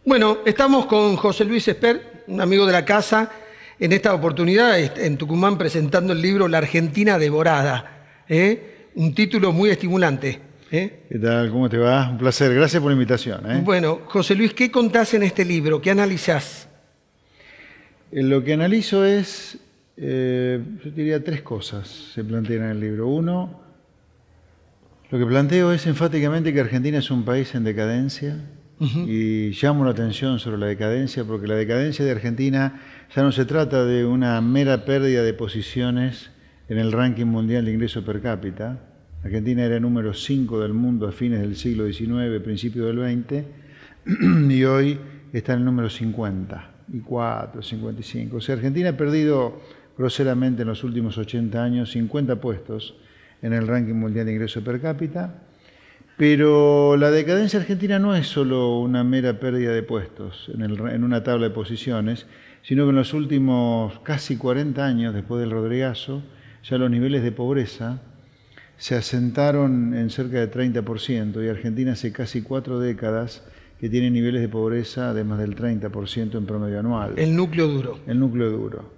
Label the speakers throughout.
Speaker 1: Bueno, estamos con José Luis Esper, un amigo de la casa, en esta oportunidad en Tucumán presentando el libro La Argentina Devorada, un título muy estimulante.
Speaker 2: ¿Qué tal? ¿Cómo te va? Un placer. Gracias por la invitación.
Speaker 1: Bueno, José Luis, ¿qué contás en este libro? ¿Qué analizás?
Speaker 2: Lo que analizo es, yo diría tres cosas se plantean en el libro. Uno, lo que planteo es enfáticamente que Argentina es un país en decadencia y llamo la atención sobre la decadencia porque la decadencia de Argentina ya no se trata de una mera pérdida de posiciones en el ranking mundial de ingreso per cápita. Argentina era el número 5 del mundo a fines del siglo XIX, principio del XX, y hoy está en el número 54, 55. O sea, Argentina ha perdido groseramente en los últimos 80 años 50 puestos en el ranking mundial de ingreso per cápita, pero la decadencia argentina no es solo una mera pérdida de puestos en una tabla de posiciones, sino que en los últimos casi 40 años, después del Rodrigazo, ya los niveles de pobreza se asentaron en cerca de 30% y Argentina hace casi 4 décadas que tiene niveles de pobreza de más del 30% en promedio anual.
Speaker 1: El núcleo duro.
Speaker 2: El núcleo duro.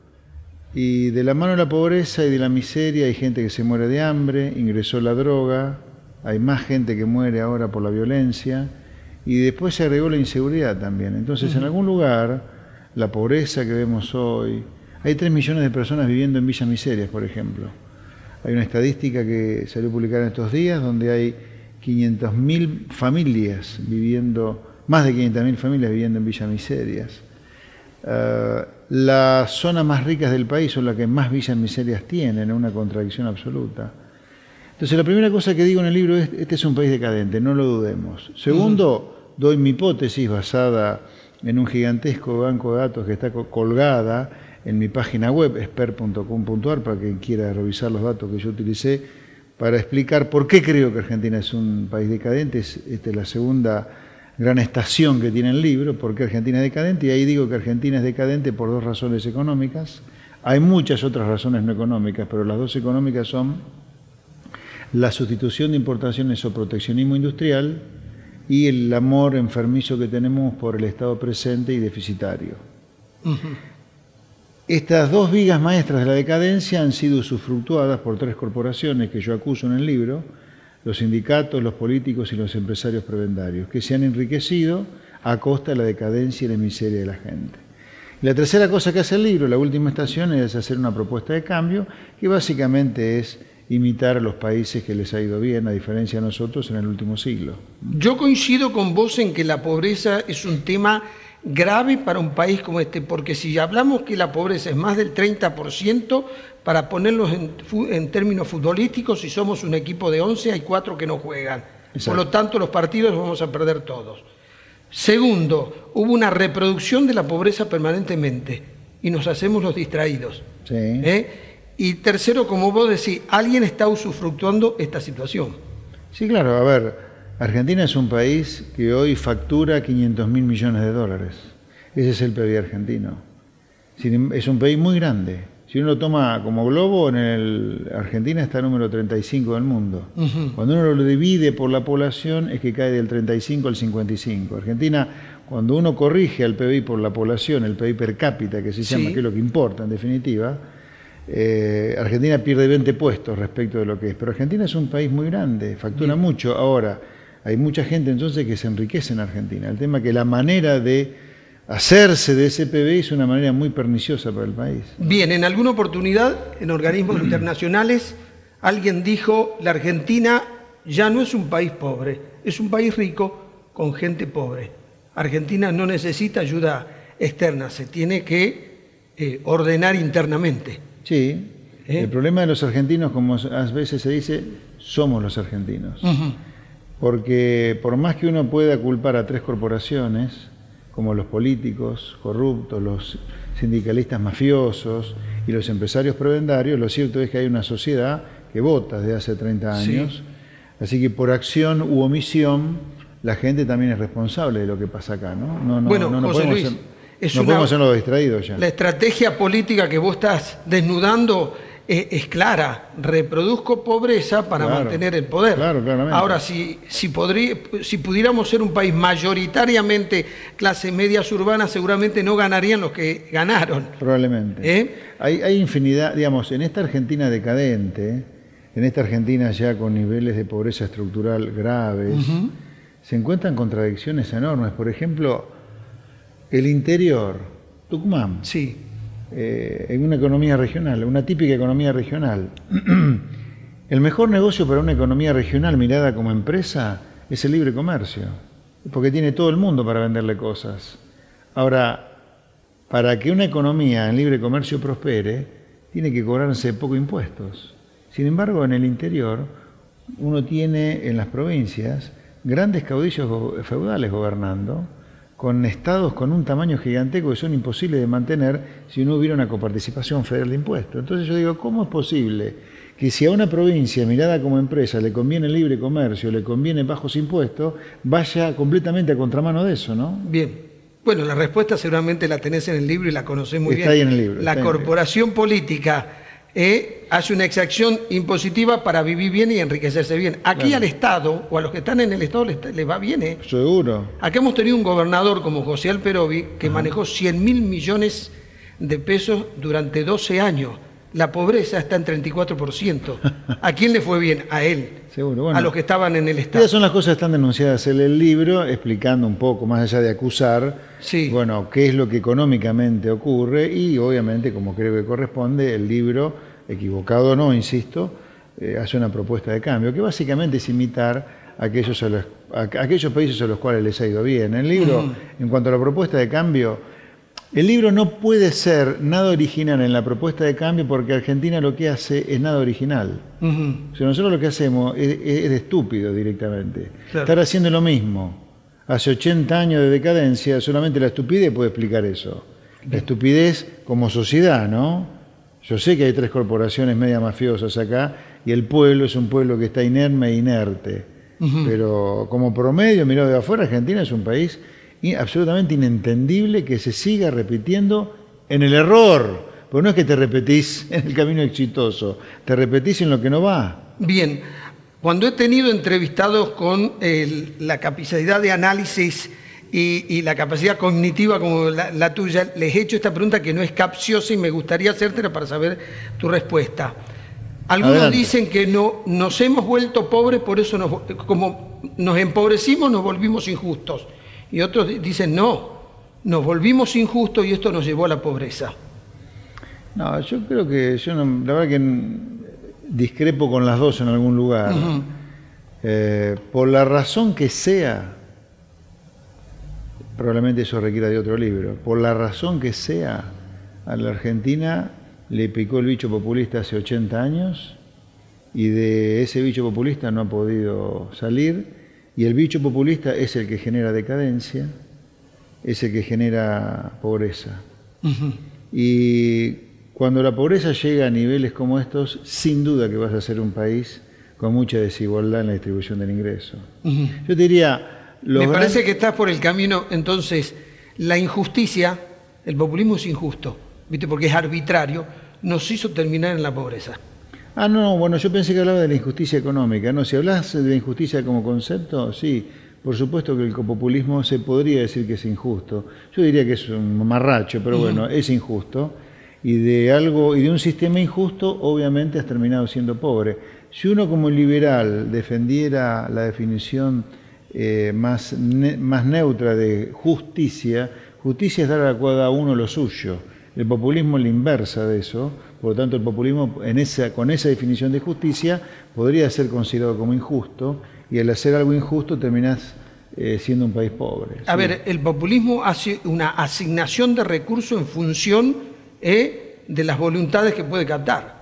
Speaker 2: Y de la mano de la pobreza y de la miseria hay gente que se muere de hambre, ingresó la droga, hay más gente que muere ahora por la violencia y después se agregó la inseguridad también. Entonces, en algún lugar, la pobreza que vemos hoy, hay 3 millones de personas viviendo en villas miserias, por ejemplo. Hay una estadística que salió publicada en estos días donde hay 500.000 familias viviendo, más de 500.000 familias viviendo en villas miserias. Las zonas más ricas del país son las que más villas miserias tienen, una contradicción absoluta. Entonces, la primera cosa que digo en el libro es, este es un país decadente, no lo dudemos. Segundo, doy mi hipótesis basada en un gigantesco banco de datos que está colgada en mi página web, esper.com.ar, para quien quiera revisar los datos que yo utilicé para explicar por qué creo que Argentina es un país decadente. Esta es la segunda gran estación que tiene el libro, por qué Argentina es decadente, y ahí digo que Argentina es decadente por 2 razones económicas. Hay muchas otras razones no económicas, pero las 2 económicas son la sustitución de importaciones o proteccionismo industrial y el amor enfermizo que tenemos por el Estado presente y deficitario. Estas 2 vigas maestras de la decadencia han sido usufructuadas por 3 corporaciones que yo acuso en el libro, los sindicatos, los políticos y los empresarios prebendarios, que se han enriquecido a costa de la decadencia y la miseria de la gente. Y la tercera cosa que hace el libro, la última estación, es hacer una propuesta de cambio que básicamente es imitar a los países que les ha ido bien, a diferencia de nosotros en el último siglo.
Speaker 1: Yo coincido con vos en que la pobreza es un tema grave para un país como este, porque si hablamos que la pobreza es más del 30%, para ponerlos en términos futbolísticos, si somos un equipo de 11, hay 4 que no juegan. Exacto. Por lo tanto, los partidos los vamos a perder todos. Segundo, hubo una reproducción de la pobreza permanentemente y nos hacemos los distraídos.
Speaker 2: Sí.
Speaker 1: Y tercero, como vos decís, alguien está usufructuando esta situación.
Speaker 2: Sí, claro. A ver, Argentina es un país que hoy factura 500.000 millones de dólares. Ese es el PIB argentino. Es un país muy grande. Si uno lo toma como globo, Argentina está número 35 del mundo. Cuando uno lo divide por la población, es que cae del 35 al 55. Argentina, cuando uno corrige al PIB por la población, el PIB per cápita, que se llama, que es lo que importa en definitiva, Argentina pierde 20 puestos respecto de lo que es. Pero Argentina es un país muy grande, factura mucho. Ahora, hay mucha gente entonces que se enriquece en Argentina. El tema es que la manera de hacerse de ese PBI es una manera muy perniciosa para el país.
Speaker 1: Bien, en alguna oportunidad, en organismos internacionales, alguien dijo, la Argentina ya no es un país pobre, es un país rico con gente pobre. Argentina no necesita ayuda externa, se tiene que ordenar internamente.
Speaker 2: Sí, el problema de los argentinos, como a veces se dice, somos los argentinos. Porque por más que uno pueda culpar a 3 corporaciones, como los políticos corruptos, los sindicalistas mafiosos y los empresarios prebendarios, lo cierto es que hay una sociedad que vota desde hace 30 años. Sí. Así que por acción u omisión, la gente también es responsable de lo que pasa acá, ¿no?
Speaker 1: Bueno, José Luis,
Speaker 2: no podemos ser los distraídos ya.
Speaker 1: La estrategia política que vos estás desnudando es clara, reproduzco pobreza para mantener el poder.
Speaker 2: Claro, claramente.
Speaker 1: Ahora, si pudiéramos ser un país mayoritariamente clase medias urbanas, seguramente no ganarían los que ganaron.
Speaker 2: Probablemente. Hay infinidad, digamos, en esta Argentina decadente, en esta Argentina ya con niveles de pobreza estructural graves, se encuentran contradicciones enormes. Por ejemplo, el interior, Tucumán.
Speaker 1: Sí.
Speaker 2: En una economía regional, una típica economía regional. El mejor negocio para una economía regional mirada como empresa es el libre comercio, porque tiene todo el mundo para venderle cosas. Ahora, para que una economía en libre comercio prospere, tiene que cobrarse poco impuestos. Sin embargo, en el interior, uno tiene en las provincias grandes caudillos feudales gobernando, con estados con un tamaño gigantesco que son imposibles de mantener si no hubiera una coparticipación federal de impuestos. Entonces yo digo, ¿cómo es posible que si a una provincia mirada como empresa le conviene el libre comercio, le conviene bajos impuestos, vaya completamente a contramano de eso, ¿no?
Speaker 1: Bien. Bueno, la respuesta seguramente la tenés en el libro y la conocés muy bien.
Speaker 2: Está ahí en el libro.
Speaker 1: La corporación política hace una exacción impositiva para vivir bien y enriquecerse bien. Aquí al Estado, o a los que están en el Estado, les va bien.
Speaker 2: Seguro.
Speaker 1: Acá hemos tenido un gobernador como José Alperovi que manejó 100.000 millones de pesos durante 12 años. La pobreza está en 34%. ¿A quién le fue bien? A él.
Speaker 2: Seguro. Bueno,
Speaker 1: a los que estaban en el Estado.
Speaker 2: Estas son las cosas que están denunciadas en el libro, explicando un poco, más allá de acusar, bueno, qué es lo que económicamente ocurre y obviamente, como creo que corresponde, el libro, equivocado o no, insisto, hace una propuesta de cambio, que básicamente es imitar a aquellos países a los cuales les ha ido bien. El libro, en cuanto a la propuesta de cambio, el libro no puede ser nada original en la propuesta de cambio porque Argentina lo que hace es nada original. O sea, nosotros lo que hacemos es de estúpido directamente. Claro. Estar haciendo lo mismo. Hace 80 años de decadencia, solamente la estupidez puede explicar eso. La estupidez como sociedad, ¿no? Yo sé que hay 3 corporaciones media mafiosas acá y el pueblo es un pueblo que está inerme e inerte. Pero como promedio, mirado de afuera, Argentina es un país absolutamente inentendible que se siga repitiendo en el error, porque no es que te repetís en el camino exitoso, te repetís en lo que no va.
Speaker 1: Bien, cuando he tenido entrevistados con la capacidad de análisis y la capacidad cognitiva como la tuya, les he hecho esta pregunta que no es capciosa y me gustaría hacértela para saber tu respuesta. Algunos
Speaker 2: Adelante.
Speaker 1: dicen que nos hemos vuelto pobres, por eso como nos empobrecimos nos volvimos injustos. Y otros dicen, no, nos volvimos injustos y esto nos llevó a la pobreza.
Speaker 2: No, yo creo que, la verdad que discrepo con las dos en algún lugar. Por la razón que sea, probablemente eso requiera de otro libro, por la razón que sea, a la Argentina le picó el bicho populista hace 80 años y de ese bicho populista no ha podido salir. Y el bicho populista es el que genera decadencia, es el que genera pobreza. Y cuando la pobreza llega a niveles como estos, sin duda que vas a ser un país con mucha desigualdad en la distribución del ingreso. Yo te diría...
Speaker 1: Me parece que estás por el camino, entonces, la injusticia, el populismo es injusto, ¿viste? Porque es arbitrario, nos hizo terminar en la pobreza.
Speaker 2: Ah, no, bueno, yo pensé que hablaba de la injusticia económica. No, si hablas de la injusticia como concepto, sí, por supuesto que el populismo se podría decir que es injusto. Yo diría que es un mamarracho, pero bueno, es injusto. Y de un sistema injusto, obviamente has terminado siendo pobre. Si uno como liberal defendiera la definición más neutra de justicia, justicia es dar a cada uno lo suyo. El populismo es la inversa de eso. Por lo tanto, el populismo con esa definición de justicia podría ser considerado como injusto y al hacer algo injusto terminás siendo un país pobre.
Speaker 1: A ver, el populismo hace una asignación de recursos en función de las voluntades que puede captar.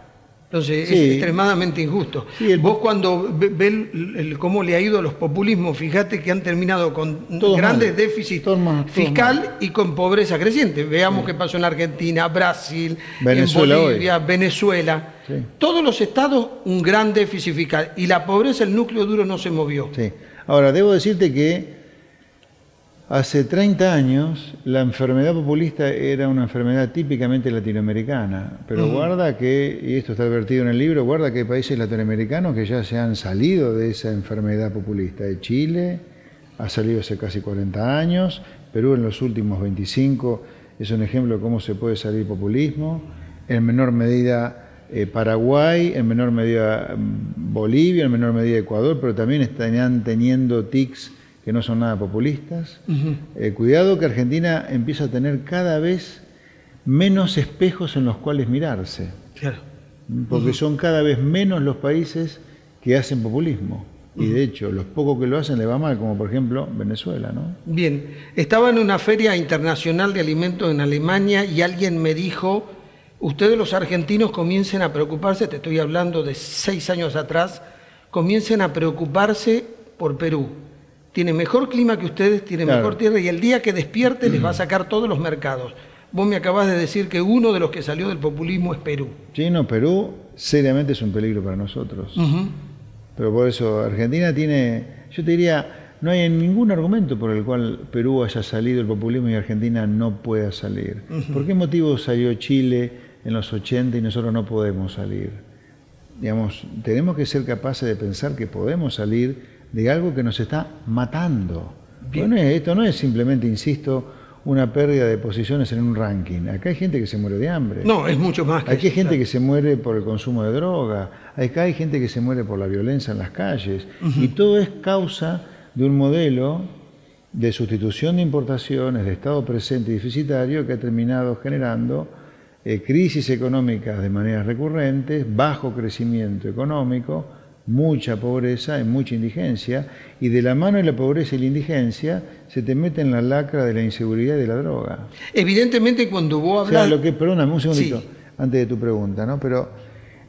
Speaker 1: Entonces es extremadamente injusto. Sí, vos cuando ves cómo le ha ido a los populismos, fíjate que han terminado con grandes déficits fiscal y con pobreza creciente. Veamos qué pasó en Argentina, Brasil,
Speaker 2: Venezuela,
Speaker 1: en Bolivia, Venezuela. Sí. Todos los estados un gran déficit fiscal y la pobreza, el núcleo duro no se movió.
Speaker 2: Sí. Ahora, debo decirte que Hace 30 años la enfermedad populista era una enfermedad típicamente latinoamericana, pero guarda que, y esto está advertido en el libro, guarda que hay países latinoamericanos que ya se han salido de esa enfermedad populista. Chile ha salido hace casi 40 años, Perú en los últimos 25 es un ejemplo de cómo se puede salir populismo, en menor medida Paraguay, en menor medida Bolivia, en menor medida Ecuador, pero también están teniendo tics que no son nada populistas. Cuidado que Argentina empieza a tener cada vez menos espejos en los cuales mirarse. Claro. Porque son cada vez menos los países que hacen populismo. Y de hecho, los pocos que lo hacen le va mal, como por ejemplo Venezuela, ¿no?
Speaker 1: Bien, estaba en una feria internacional de alimentos en Alemania y alguien me dijo, ustedes los argentinos comiencen a preocuparse, te estoy hablando de 6 años atrás, comiencen a preocuparse por Perú. Tiene mejor clima que ustedes, tiene mejor tierra y el día que despierte les va a sacar todos los mercados. Vos me acabás de decir que uno de los que salió del populismo es Perú.
Speaker 2: Sí, no, Perú seriamente es un peligro para nosotros. Pero por eso Argentina tiene, yo te diría, no hay ningún argumento por el cual Perú haya salido del populismo y Argentina no pueda salir. ¿Por qué motivo salió Chile en los 80 y nosotros no podemos salir? Digamos, tenemos que ser capaces de pensar que podemos salir de algo que nos está matando. Bueno, esto no es simplemente, insisto, una pérdida de posiciones en un ranking. Acá hay gente que se muere de hambre.
Speaker 1: No, es mucho más que
Speaker 2: Aquí hay gente que se muere por el consumo de droga. Acá hay gente que se muere por la violencia en las calles. Y todo es causa de un modelo de sustitución de importaciones, de Estado presente y deficitario que ha terminado generando crisis económicas de manera recurrentes, bajo crecimiento económico, mucha pobreza y mucha indigencia, y de la mano de la pobreza y la indigencia se te mete en la lacra de la inseguridad y de la droga.
Speaker 1: Evidentemente cuando vos hablas...
Speaker 2: O sea, perdóname un segundito, antes de tu pregunta, ¿no? Pero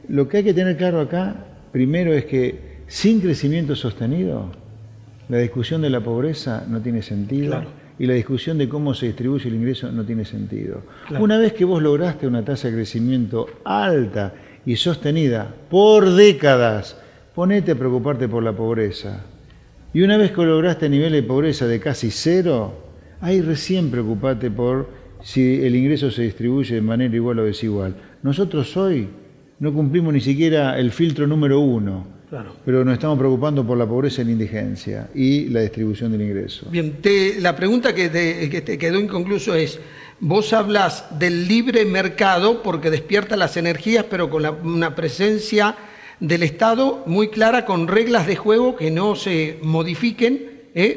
Speaker 2: lo que hay que tener claro acá, primero es que sin crecimiento sostenido, la discusión de la pobreza no tiene sentido, y la discusión de cómo se distribuye el ingreso no tiene sentido. Una vez que vos lograste una tasa de crecimiento alta y sostenida por décadas, ponete a preocuparte por la pobreza. Y una vez que lograste niveles de pobreza de casi 0, ahí recién preocupate por si el ingreso se distribuye de manera igual o desigual. Nosotros hoy no cumplimos ni siquiera el filtro número 1, pero nos estamos preocupando por la pobreza y la indigencia y la distribución del ingreso.
Speaker 1: Bien, la pregunta que te quedó inconcluso es, vos hablas del libre mercado porque despierta las energías, pero con una presencia del Estado muy clara, con reglas de juego que no se modifiquen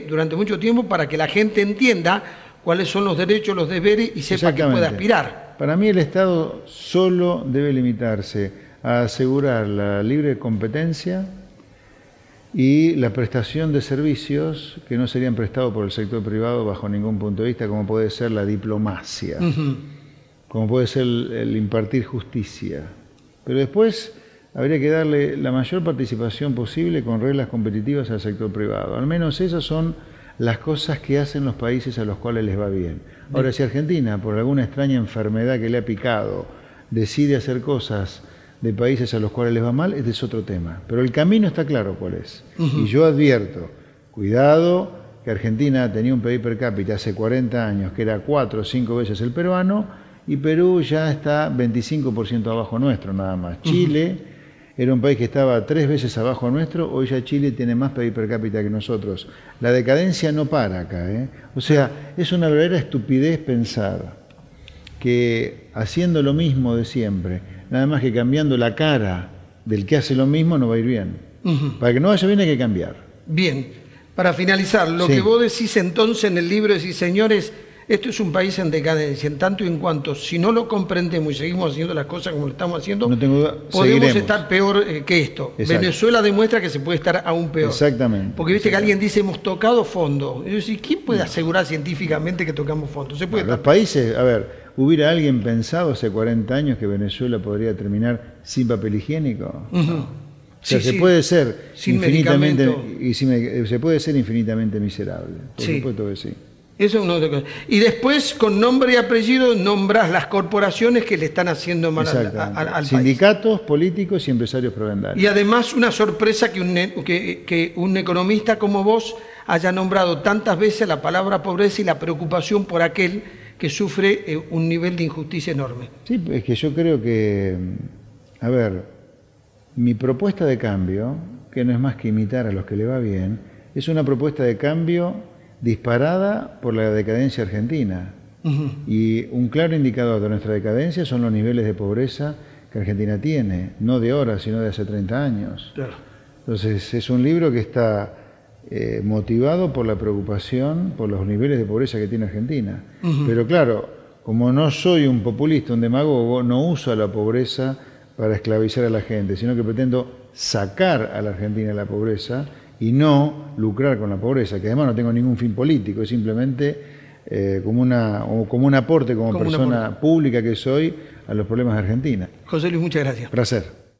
Speaker 1: durante mucho tiempo para que la gente entienda cuáles son los derechos, los deberes y sepa que puede aspirar.
Speaker 2: Para mí el Estado solo debe limitarse a asegurar la libre competencia y la prestación de servicios que no serían prestados por el sector privado bajo ningún punto de vista, como puede ser la diplomacia, como puede ser el impartir justicia. Pero después habría que darle la mayor participación posible con reglas competitivas al sector privado. Al menos esas son las cosas que hacen los países a los cuales les va bien. Ahora, si Argentina, por alguna extraña enfermedad que le ha picado, decide hacer cosas de países a los cuales les va mal, este es otro tema. Pero el camino está claro cuál es. Y yo advierto, cuidado, que Argentina tenía un PIB per cápita hace 40 años que era 4 o 5 veces el peruano, y Perú ya está 25% abajo nuestro nada más. Chile era un país que estaba 3 veces abajo nuestro, hoy ya Chile tiene más PIB per cápita que nosotros. La decadencia no para acá, O sea, es una verdadera estupidez pensar que haciendo lo mismo de siempre, nada más que cambiando la cara del que hace lo mismo, no va a ir bien. Para que no vaya bien hay que cambiar.
Speaker 1: Bien, para finalizar, lo que vos decís entonces en el libro, decís, señores, esto es un país en decadencia, en tanto y en cuanto, si no lo comprendemos y seguimos haciendo las cosas como lo estamos haciendo,
Speaker 2: no tengo duda,
Speaker 1: podemos estar peor que esto.
Speaker 2: Exacto.
Speaker 1: Venezuela demuestra que se puede estar aún peor.
Speaker 2: Exactamente.
Speaker 1: Porque viste que alguien dice, hemos tocado fondo. Y yo decía, ¿quién puede asegurar científicamente que tocamos fondo? Se puede
Speaker 2: los países, a ver, ¿hubiera alguien pensado hace 40 años que Venezuela podría terminar sin papel higiénico? No. O sea, se puede ser infinitamente se puede ser infinitamente miserable. Por supuesto que sí.
Speaker 1: Eso es uno de los... Y después, con nombre y apellido, nombras las corporaciones que le están haciendo mal al país.
Speaker 2: Sindicatos, políticos y empresarios provendales.
Speaker 1: Y además una sorpresa que un economista como vos haya nombrado tantas veces la palabra pobreza y la preocupación por aquel que sufre un nivel de injusticia enorme.
Speaker 2: Sí, es que yo creo que, a ver, mi propuesta de cambio, que no es más que imitar a los que le va bien, es una propuesta de cambio disparada por la decadencia argentina. Y un claro indicador de nuestra decadencia son los niveles de pobreza que Argentina tiene, no de ahora, sino de hace 30 años.
Speaker 1: Claro.
Speaker 2: Entonces, es un libro que está motivado por la preocupación por los niveles de pobreza que tiene Argentina. Pero claro, como no soy un populista, un demagogo, no uso a la pobreza para esclavizar a la gente, sino que pretendo sacar a la Argentina de la pobreza y no lucrar con la pobreza, que además no tengo ningún fin político, es simplemente como un aporte como persona pública que soy a los problemas de Argentina.
Speaker 1: José Luis, muchas gracias.
Speaker 2: Placer.